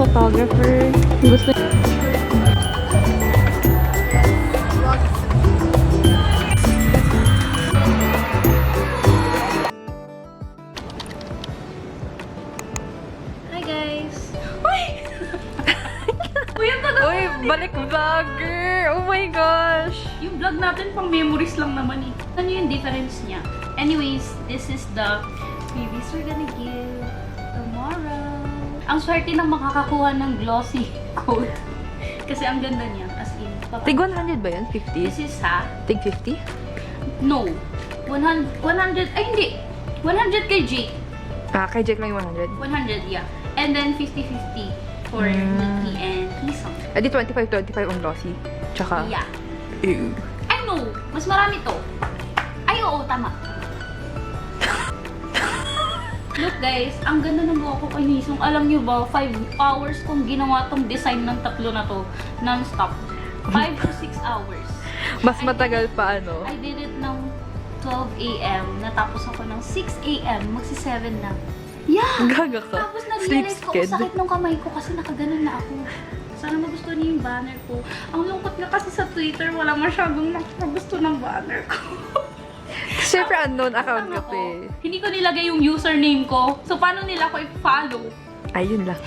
photographer. Gusto Hi guys! Uy! Uy, balik vlogger! Oh my gosh! Yung vlog natin pang memories lang naman eh. Ano yung difference niya? Anyways, this is the freebies we're gonna give tomorrow. Ang swerte ng makakakuha ng glossy coat. Kasi ang ganda niya. As in, Tig 100 ba yan? 50? This is Tig 50? No. 100, ay hindi. 100 kay Jake. Ah, kay Jake lang yung 100. 100, yeah. And then 50-50 for Nikki and Hisong. Edi 25-25 ang glossy. Tsaka... Yeah. Ew. I know. Mas marami to. Ay, oo, tama. Look guys, ang ganda ng buhok ko kay Hisong. Alam nyo ba, 5 hours kong ginawa tong design ng tatlo na to. Non-stop. 5 to 6 hours. Mas matagal pa ano. I did it ng 12 a.m. Natapos ako ng 6 a.m. Magsi-7 na. Yeah! Gaga ka. Tapos na-realize ko, Sleep ang sakit ng kamay ko kasi nakaganon na ako. Sana magustuhan niyo yung banner ko. Ang lungkot nga kasi sa Twitter, wala masyadong nakagusto ng banner ko. Siyempre unknown account ka pa eh. Hindi ko nilagay yung username ko. So, paano nila ako i-follow? Ayun lang.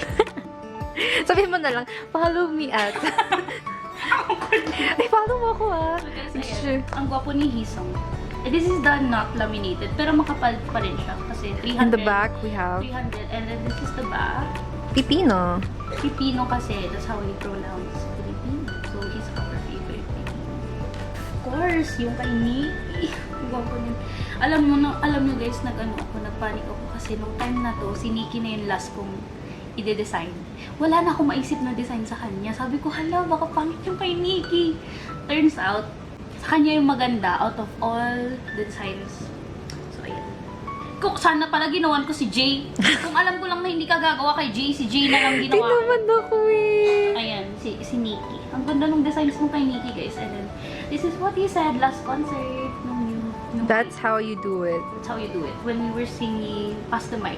Sabihin mo na lang, follow me at... Ay, follow mo ako ah. So, guys, Sure. ayan. Ang gwapo ni Hisong. This is the not laminated, pero makapal pa rin siya. Kasi 300. In the back, we have 300. And then this is the back. Pipino. Filipino kasi, that's how we pronounce Filipino. So, he's our favorite Filipino. Of course, yung kay Nikki. Gwapo niya. Alam nyo guys, nagpanic ako kasi nung time na to, si Nikki na yung last kong ide-design. Wala na akong maisip na design sa kanya. Sabi ko, hala, baka pangit yung kay Nikki. Turns out, sa kanya yung maganda out of all the designs. So, ayan. Kung sana pala ginawan ko si Jay. Kung alam ko lang na hindi ka gagawa kay Jay, si Jay na lang Di ginawa ko. naman ako eh. Ayan, si Nikki. Ang ganda ng designs mo kay Nikki, guys. And then, this is what he said last concert. That's how you do it. That's how you do it. When we were singing Pass the Mic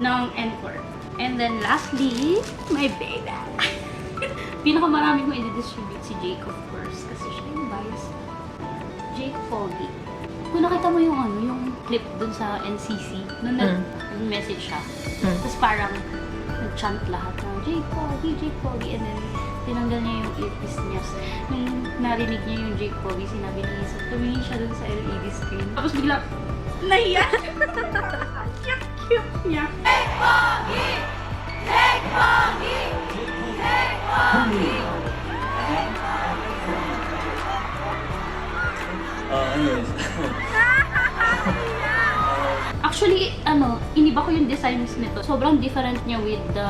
ng Encore. And then, lastly, my baby. Pinakamarami kong i-distribute si Jake, of course. Kasi siya yung bias. Jake Foggy. Kung nakita mo yung yung clip dun sa NCC, nung nag-message siya. Tapos parang nag-chant lahat ng Jake Foggy. And then, tinanggal niya yung earpiece niya. Nung narinig niya yung Jake Foggy, sinabi niya, so tumingin siya dun sa LED screen. Tapos bigla, nahiya. Cute niya. Jake Foggy! Jake Foggy! Jake Foggy! Anyways. Actually, iniba ko yung designs nito. Sobrang different niya with the...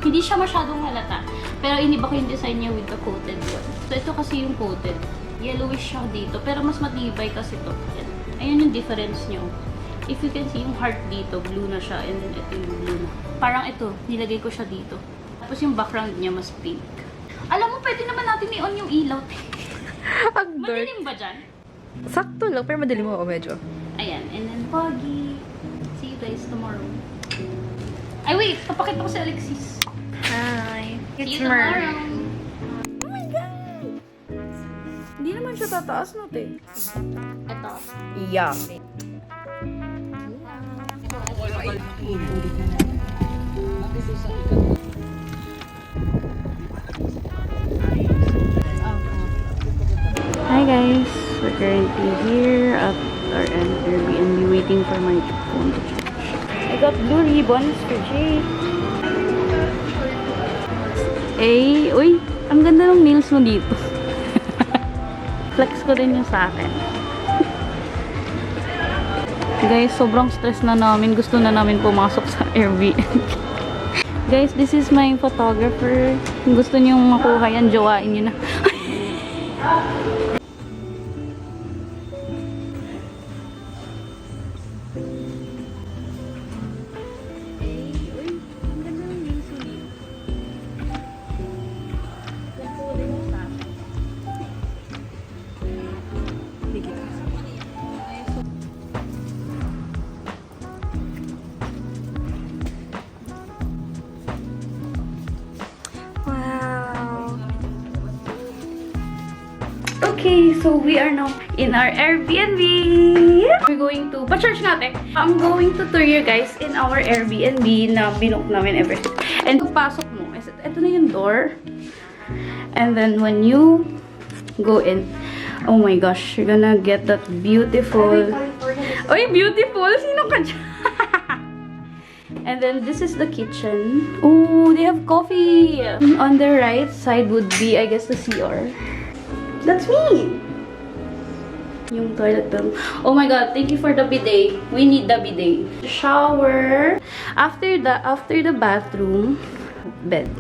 Hindi siya masyadong halata. Pero iniba ko yung design niya with the coated one. So, ito kasi yung coated. Yellowish siya dito. Pero mas matibay kasi ito. Yan. Ayun yung difference niyo. If you can see yung heart dito, blue na siya. And then ito yung blue na. Parang ito, nilagay ko siya dito. Tapos yung background niya mas pink. Alam mo, pwede naman natin i-on yung ilaw. Ang dark. Madilim ba dyan? Sakto lang, pero madaling mo ako medyo. Ayan. And then, Foggy. See you guys tomorrow. Ay, wait! Papakita ko si Alexis. Hi. See you tomorrow. Oh my God! Hindi naman siya tataas no, te. Ito. Yeah. Hi guys! We're currently here at our Airbnb waiting for my phone to charge. I got blue ribbons for Jay. Eh, uy! Ang ganda ng nails mo dito. Flex ko din yung sa akin. Guys, sobrang stress na namin. Gusto na namin pumasok sa Airbnb. Guys, this is my photographer. Kung gusto niyo makuha yan, jowain niyo na. Okay, so we are now in our Airbnb. We're going to, pa-church natin. I'm going to tour you guys in our Airbnb na binook namin ever since. And pagpasok mo, ito na yung door. And then when you go in, oh my gosh, you're gonna get that beautiful... Oy, beautiful! Sino ka dyan? And then this is the kitchen. Oh, they have coffee. On the right side would be, I guess, the CR. That's me! Yung toilet bill. Oh my god, thank you for the bidet. We need the bidet. Shower. After the bathroom, bed.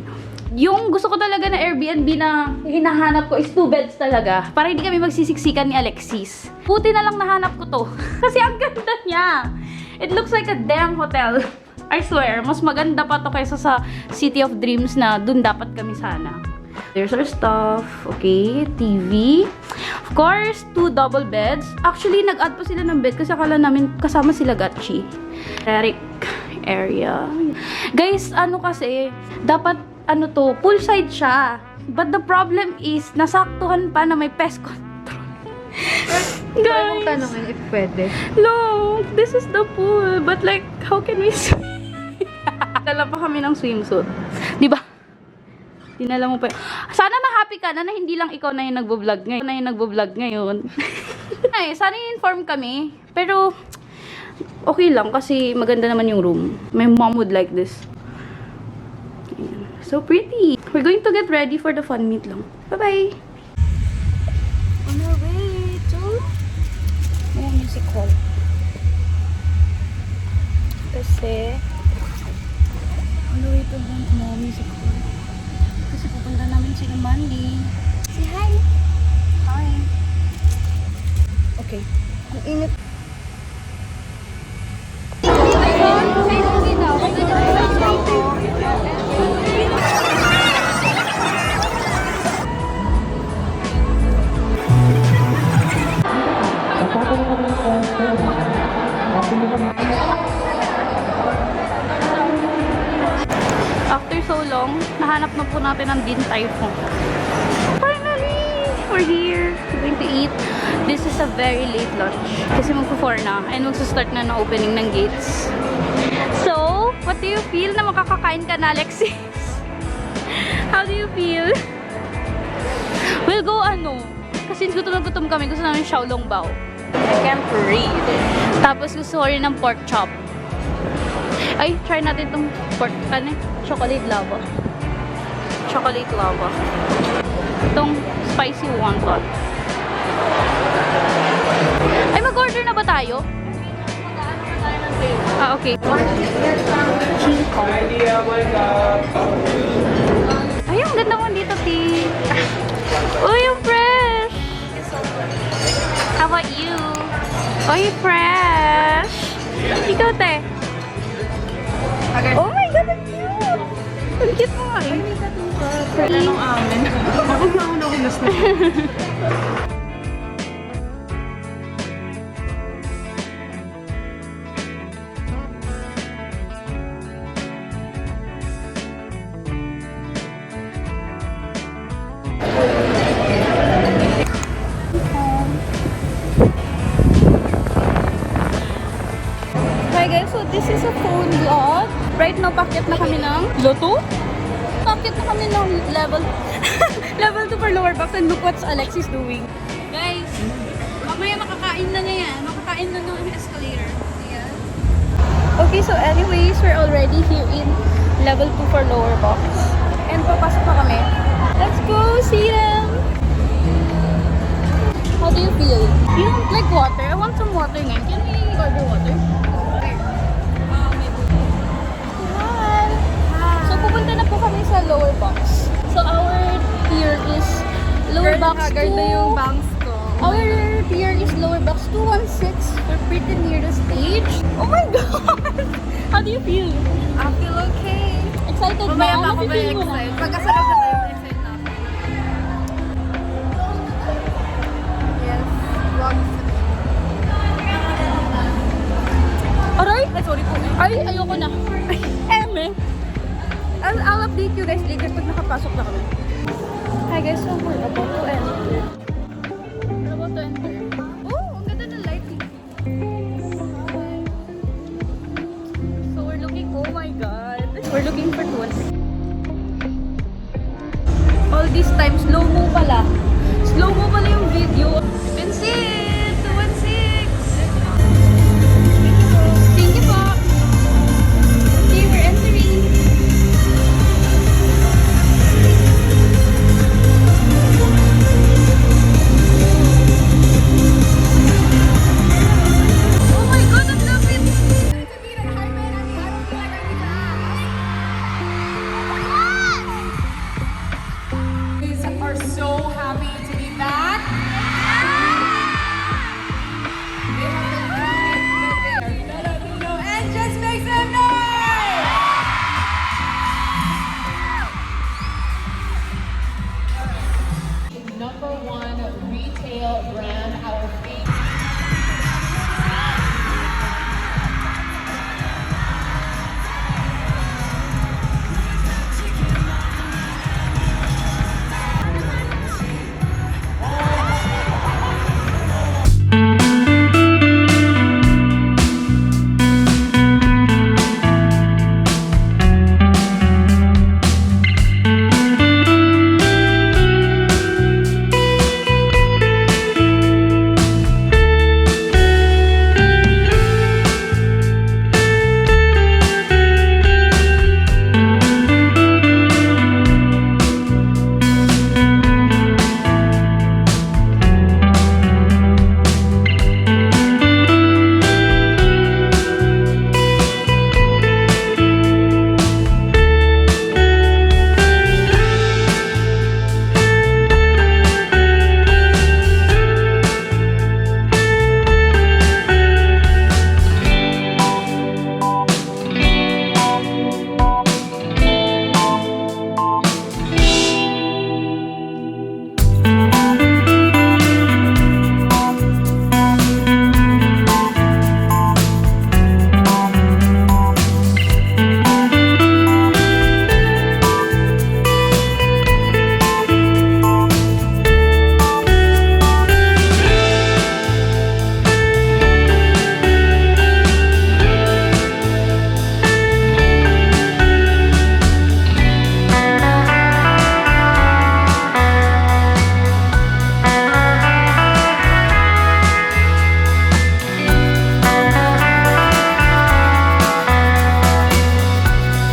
Yung gusto ko talaga na Airbnb na hinahanap ko is 2 beds talaga. Para hindi kami magsisiksikan ni Alexis. Buti na lang nahanap ko to. Kasi ang ganda niya. It looks like a damn hotel. I swear, mas maganda pa to kaysa sa City of Dreams na dun dapat kami sana. There's our stuff. Okay, TV. Of course, 2 double beds. Actually, nag-add pa sila ng bed kasi akala namin kasama sila Gatchi. Eric area. Guys, ano kasi, dapat ano to, poolside siya. But the problem is, nasaktuhan pa na may pest control. Guys! Tanongin if pwede. Look, this is the pool. But like, how can we swim? Dala pa kami ng swimsuit. Di ba? Dinala mo pa. Sana ma-happy ka na hindi lang ikaw na yung nagbo-vlog ngayon. Ay, sana i-inform kami. Pero, okay lang kasi maganda naman yung room. My mom would like this. So pretty. We're going to get ready for the fun meet lang. Bye-bye! On our way to music hall. Kasi on the way to music hall. Kasi pupunta namin sila Mandy. Say hi! Hi! Okay. Ang init. After so long, nahanap na po natin ang Din Tai Fung. Finally! We're here. We're going to eat. This is a very late lunch. Kasi magpo-4 na. And magsa-start na ng opening ng gates. So, what do you feel na makakakain ka na, Alexis? How do you feel? We'll go kasi gutom na gutom kami. Gusto namin Xiaolong Bao. I can't read. Tapos gusto ko rin ng pork chop. Ay, try natin itong pork, chocolate lava. Chocolate lava. Itong spicy wonton. Ay, mag-order na ba tayo? Ah, okay. King Kong. Ay, ang ganda mo dito, T. Uy, yung fresh! How about you? Uy, fresh! Ikaw, te. Oh my God, ang cute! Ang cute mo nga eh. Wala nung amin. Ako na ako gusto. Hi guys, so this is a phone vlog. Right now, packet na kami ng Lotto. Packet na kami ng level 2 for lower box and look what Alexis doing. Guys, mamaya makakain na yan. Makakain na ng escalator. Ayan. Okay, so anyways, we're already here in level 2 for lower box. And papasok na kami. Let's go see them! How do you feel? You don't like water? I want some water ngayon. Can we order water? Hi! So, pupunta na po kami sa lower box. So, our tier is lower box 2. Ganda yung bangs ko. Our tier is lower box 216. We're pretty near the stage. Oh my God! How do you feel? I feel okay. Excited Mamaya ba? pa ako Ano very feel mo na? excited. Pagkasarap na tayo, excited na. Yes. Vlog. Aray! Ay, sorry po. Ay, ayoko na. Eme! I'll update you guys later pag nakapasok na kami. Hi guys, so we're about to enter. looking for 216. All this time, slow-mo pala. Slow-mo pala yung video. Vincent! 216! Thank you po! Okay, we're entering. Oh my God, ang lapit! Are so happy to be back. They have been doing their Filipino and just make some noise. Number one retail brand, our favorite.